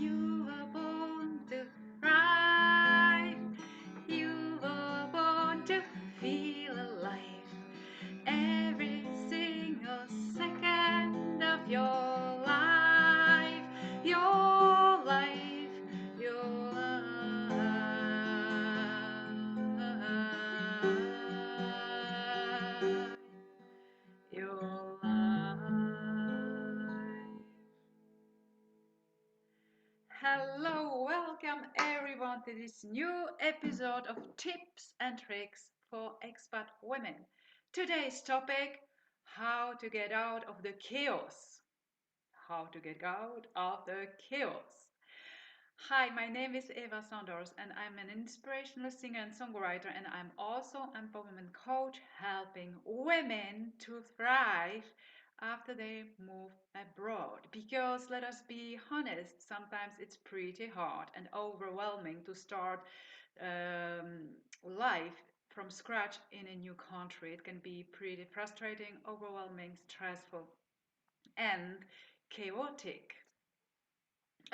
You were born to thrive. You were born to feel alive. Every single second of your life, your life, your life, your life. Hello, welcome everyone to this new episode of Tips and Tricks for Expat Women. Today's topic, how to get out of the chaos. How to get out of the chaos. Hi, my name is Eva Sanders and I'm an inspirational singer and songwriter, and I'm also an empowerment coach helping women to thrive after they move abroad. Because let us be honest, sometimes it's pretty hard and overwhelming to start life from scratch in a new country. It can be pretty frustrating, overwhelming, stressful, and chaotic.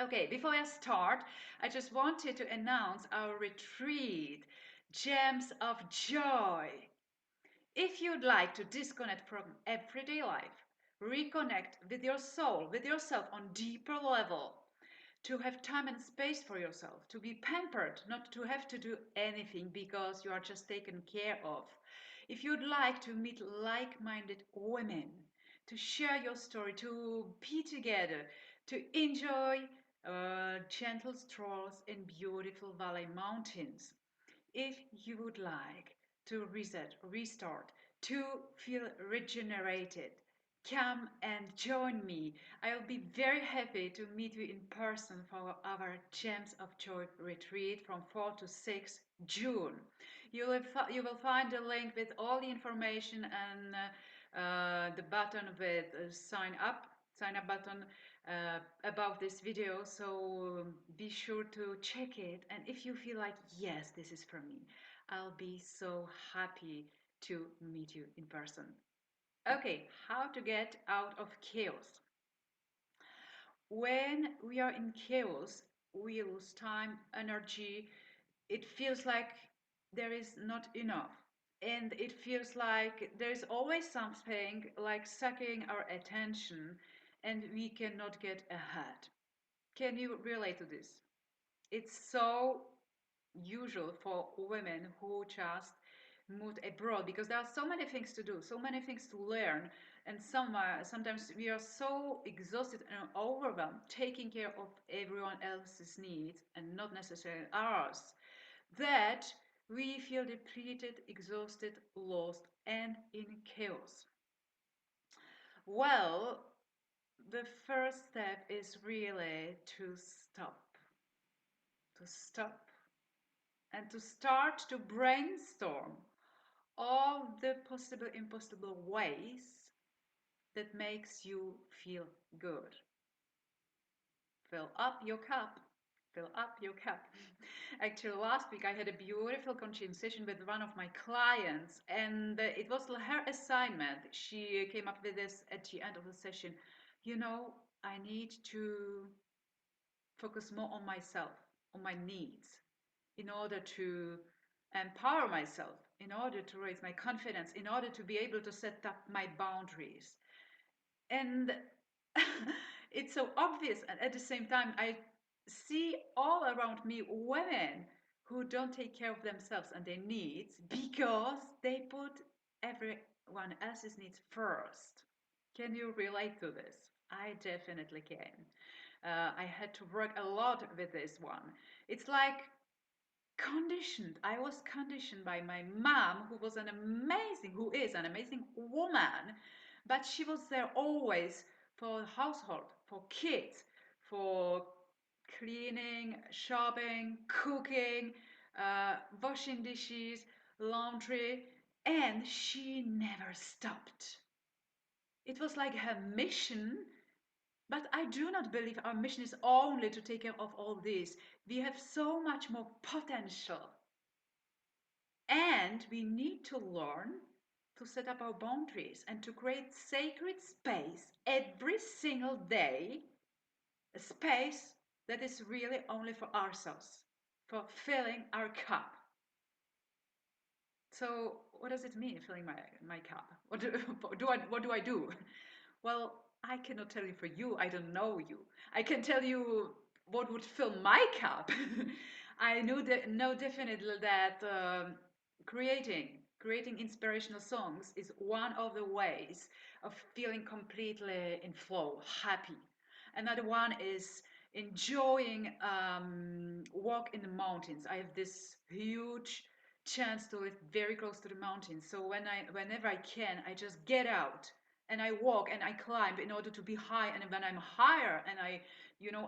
Okay, before I start, I just wanted to announce our retreat, Gems of Joy. If you'd like to disconnect from everyday life, reconnect with your soul, with yourself on deeper level, to have time and space for yourself, to be pampered, not to have to do anything because you are just taken care of. If you'd like to meet like-minded women, to share your story, to be together, to enjoy gentle strolls in beautiful valley mountains. If you would like to reset, restart, to feel regenerated, come and join me. I'll be very happy to meet you in person for our Gems of Joy retreat from 4 to 6 June. You will find the link with all the information and the button with sign up button above this video, so be sure to check it, and if you feel like yes, this is for me, I'll be so happy to meet you in person. Okay, how to get out of chaos. When we are in chaos, we lose time, energy. It feels like there is not enough. And it feels like there's always something like sucking our attention and we cannot get ahead. Can you relate to this? It's so usual for women who just moved abroad because there are so many things to do, so many things to learn, and sometimes we are so exhausted and overwhelmed taking care of everyone else's needs and not necessarily ours, that we feel depleted, exhausted, lost, and in chaos. Well, the first step is really to stop and to start to brainstorm all the possible impossible ways that makes you feel good. Fill up your cup. Fill up your cup. Actually, last week I had a beautiful coaching session with one of my clients, and it was her assignment. She came up with this at the end of the session. I need to focus more on myself, on my needs, in order to empower myself, in order to raise my confidence, in order to be able to set up my boundaries. And it's so obvious. And at the same time, I see all around me women who don't take care of themselves and their needs because they put everyone else's needs first. Can you relate to this? I definitely can. I had to work a lot with this one. It's like conditioned. I was conditioned by my mom, who is an amazing woman, but she was there always for household, for kids, for cleaning, shopping, cooking, washing dishes, laundry, and she never stopped. It was like her mission, but I do not believe our mission is only to take care of all this. We have so much more potential. And we need to learn to set up our boundaries and to create sacred space every single day, a space that is really only for ourselves, for filling our cup. So what does it mean, filling my cup? What do I do? Well, I cannot tell you for you. I don't know you. I can tell you what would fill my cup. I know definitely that creating inspirational songs is one of the ways of feeling completely in flow, happy. Another one is enjoying walk in the mountains. I have this huge chance to live very close to the mountains. So whenever I can, I just get out and I walk and I climb in order to be high. And when I'm higher and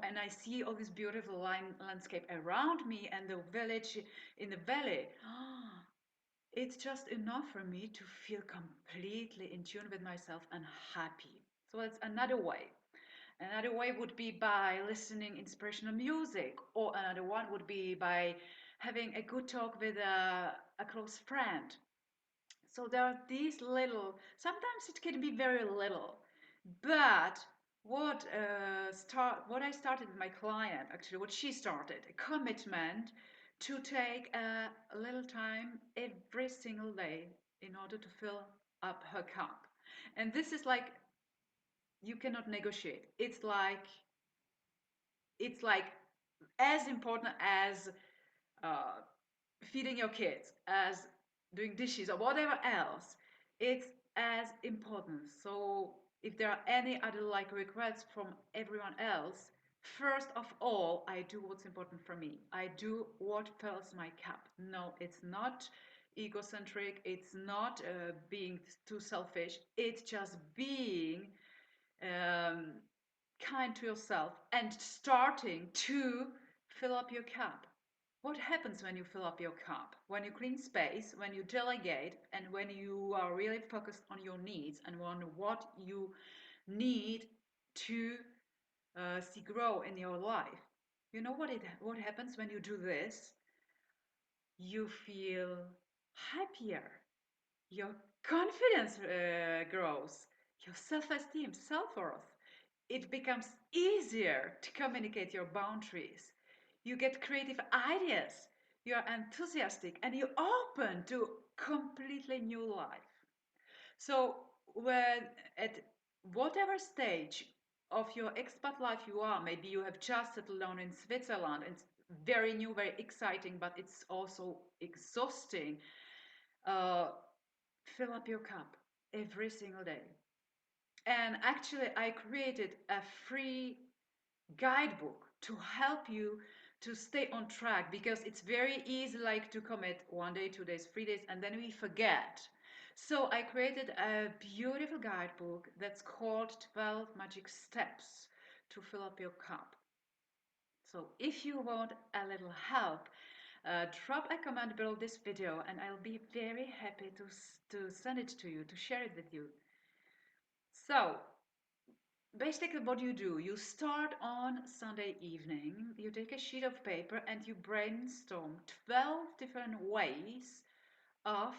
and I see all this beautiful landscape around me and the village in the valley, it's just enough for me to feel completely in tune with myself and happy. So that's another way. Another way would be by listening inspirational music, or another one would be by having a good talk with a close friend. So there are these little, sometimes it can be very little, but what I started with my client, actually what she started, a commitment to take a little time every single day in order to fill up her cup. And this is like you cannot negotiate. It's like as important as uh, feeding your kids, as doing dishes or whatever else. It's as important. So if there are any other like requests from everyone else, first of all, I do what's important for me. I do what fills my cup. No, it's not egocentric. It's not being too selfish. It's just being um, kind to yourself and starting to fill up your cup. What happens when you fill up your cup? When you clean space, when you delegate, and when you are really focused on your needs and on what you need to see grow in your life. You know what happens when you do this? You feel happier. Your confidence grows. Your self-esteem, self-worth. It becomes easier to communicate your boundaries. You get creative ideas. You're enthusiastic and you're open to completely new life. So when at whatever stage of your expat life you are, maybe you have just settled down in Switzerland. It's very new, very exciting, but it's also exhausting. Uh, Fill up your cup every single day. And actually, I created a free guidebook to help you to stay on track because it's very easy like to commit 1 day, 2 days, 3 days, and then we forget. So I created a beautiful guidebook that's called 12 Magic Steps to Fill Up Your Cup. So if you want a little help, drop a comment below this video and I'll be very happy to send it to you, to share it with you. So basically what you do, you start on Sunday evening, you take a sheet of paper and you brainstorm 12 different ways of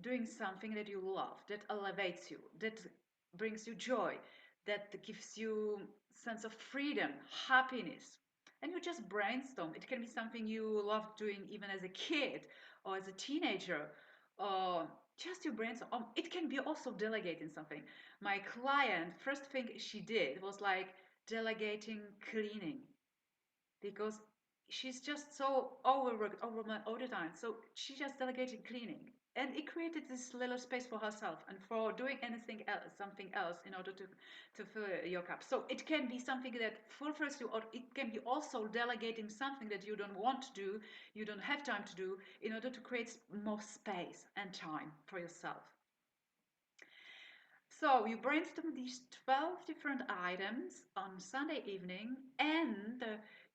doing something that you love, that elevates you, that brings you joy, that gives you sense of freedom, happiness. And you just brainstorm. It can be something you loved doing even as a kid or as a teenager, or just you brainstorm. It can be also delegating something. My client, first thing she did was like delegating cleaning because she's just so overworked, overwhelmed all the time. So she just delegated cleaning. And it created this little space for herself and for doing anything else, something else in order to fill your cup. So it can be something that fulfills you, or it can be also delegating something that you don't want to do, you don't have time to do, in order to create more space and time for yourself. So you brainstorm these 12 different items on Sunday evening and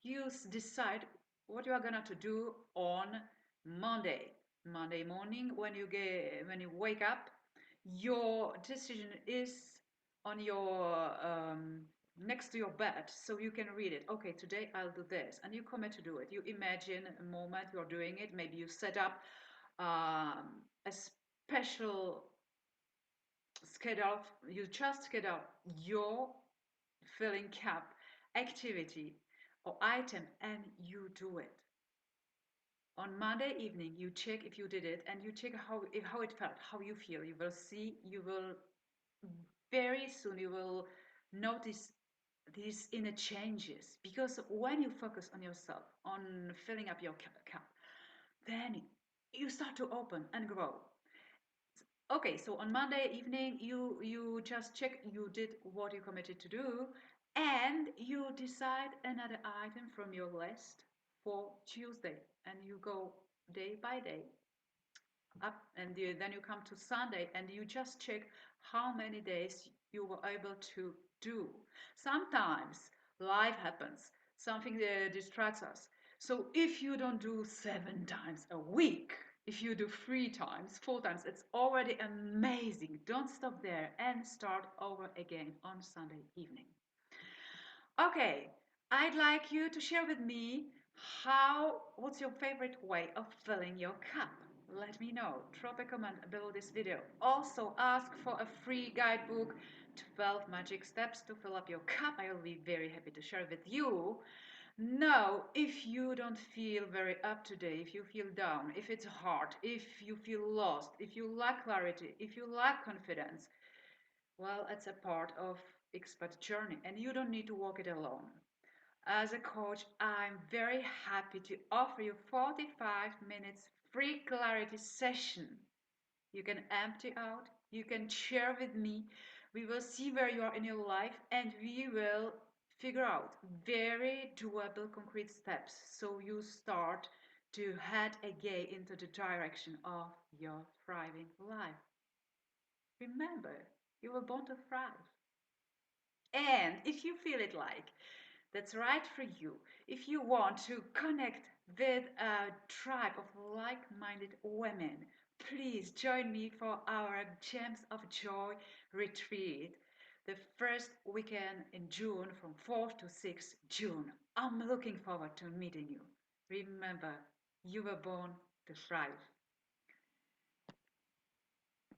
you decide what you are gonna to do on Monday. Monday morning when you wake up, your decision is on your next to your bed so you can read it. Okay, today I'll do this and you commit to do it. You imagine a moment you're doing it. Maybe you set up a special schedule, you just schedule your filling cup activity or item and you do it. On Monday evening, you check if you did it and you check how it felt, how you feel. You will see, you will very soon, you will notice these inner changes because when you focus on yourself, on filling up your cup, then you start to open and grow. Okay, so on Monday evening, you just check you did what you committed to do, and you decide another item from your list for Tuesday, and you go day by day up, and then you come to Sunday, and you just check how many days you were able to do. Sometimes life happens, something distracts us. So if you don't do 7 times a week, if you do 3 times, 4 times, it's already amazing. Don't stop there and start over again on Sunday evening. Okay, I'd like you to share with me what's your favorite way of filling your cup? Let me know. Drop a comment below this video. Also ask for a free guidebook, 12 magic steps to fill up your cup. I will be very happy to share with you. Now, if you don't feel very up to date, if you feel down, if it's hard, if you feel lost, if you lack clarity, if you lack confidence, well, it's a part of expat journey and you don't need to walk it alone. As a coach, I'm very happy to offer you 45 minutes free clarity session. You can empty out, you can share with me. We will see where you are in your life and we will figure out very doable concrete steps so you start to head again into the direction of your thriving life. Remember, you were born to thrive. And if you feel it like that's right for you, if you want to connect with a tribe of like-minded women, please join me for our Gems of Joy retreat, the first weekend in June from 4th to 6th June. I'm looking forward to meeting you. Remember, you were born to thrive.